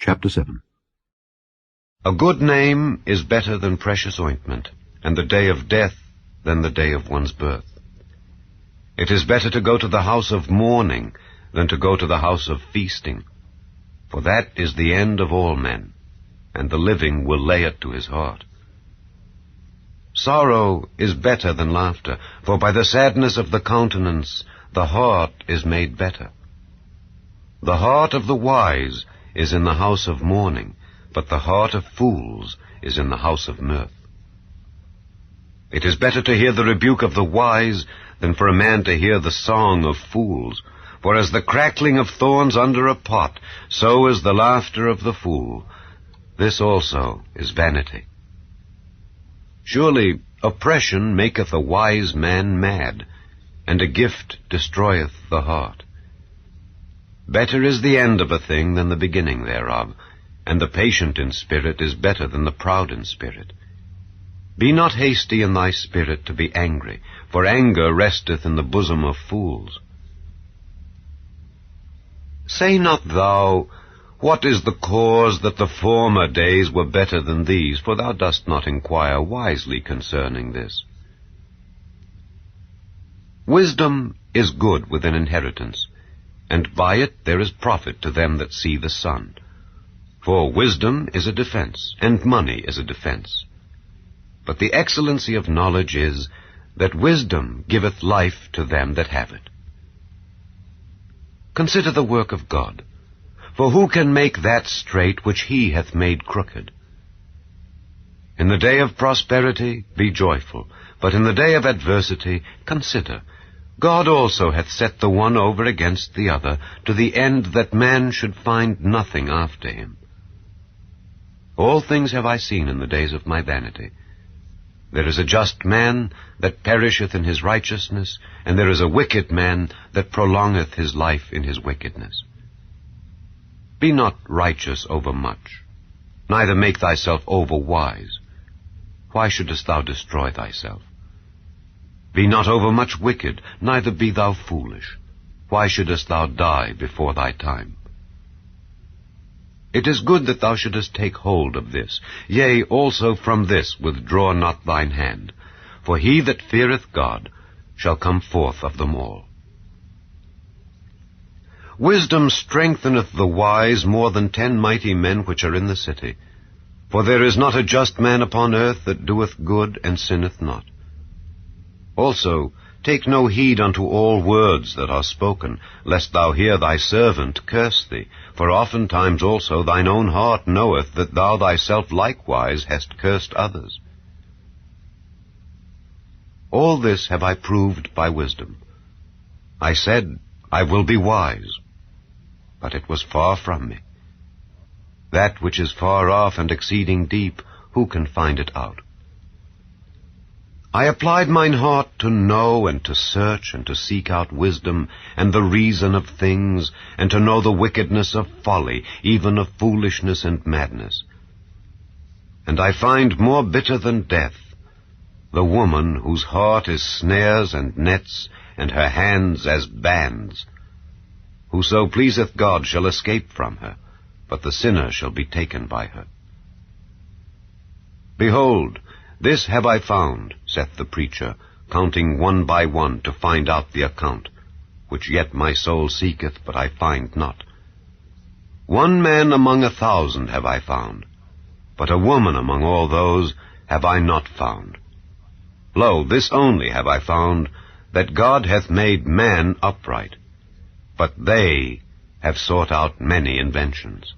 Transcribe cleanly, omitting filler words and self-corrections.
Chapter 7. A good name is better than precious ointment, and the day of death than the day of one's birth. It is better to go to the house of mourning than to go to the house of feasting, for that is the end of all men, and the living will lay it to his heart. Sorrow is better than laughter, for by the sadness of the countenance the heart is made better. The heart of the wise is in the house of mourning, but the heart of fools is in the house of mirth. It is better to hear the rebuke of the wise than for a man to hear the song of fools. For as the crackling of thorns under a pot, so is the laughter of the fool. This also is vanity. Surely oppression maketh a wise man mad, and a gift destroyeth the heart. Better is the end of a thing than the beginning thereof, and the patient in spirit is better than the proud in spirit. Be not hasty in thy spirit to be angry, for anger resteth in the bosom of fools. Say not thou, what is the cause that the former days were better than these? For thou dost not inquire wisely concerning this. Wisdom is good with an inheritance, and by it there is profit to them that see the sun. For wisdom is a defense, and money is a defense. But the excellency of knowledge is, that wisdom giveth life to them that have it. Consider the work of God, for who can make that straight which he hath made crooked? In the day of prosperity be joyful, but in the day of adversity consider, God also hath set the one over against the other, to the end that man should find nothing after him. All things have I seen in the days of my vanity. There is a just man that perisheth in his righteousness, and there is a wicked man that prolongeth his life in his wickedness. Be not righteous over much, neither make thyself over wise. Why shouldest thou destroy thyself? Be not over much wicked, neither be thou foolish. Why shouldest thou die before thy time? It is good that thou shouldest take hold of this. Yea, also from this withdraw not thine hand. For he that feareth God shall come forth of them all. Wisdom strengtheneth the wise more than 10 mighty men which are in the city. For there is not a just man upon earth that doeth good and sinneth not. Also, take no heed unto all words that are spoken, lest thou hear thy servant curse thee. For oftentimes also thine own heart knoweth that thou thyself likewise hast cursed others. All this have I proved by wisdom. I said, I will be wise, but it was far from me. That which is far off and exceeding deep, who can find it out? I applied mine heart to know and to search and to seek out wisdom and the reason of things, and to know the wickedness of folly, even of foolishness and madness. And I find more bitter than death the woman whose heart is snares and nets, and her hands as bands. Whoso pleaseth God shall escape from her, but the sinner shall be taken by her. Behold, this have I found, saith the preacher, counting one by one to find out the account, which yet my soul seeketh, but I find not. 1 man among 1,000 have I found, but a woman among all those have I not found. Lo, this only have I found, that God hath made man upright, but they have sought out many inventions.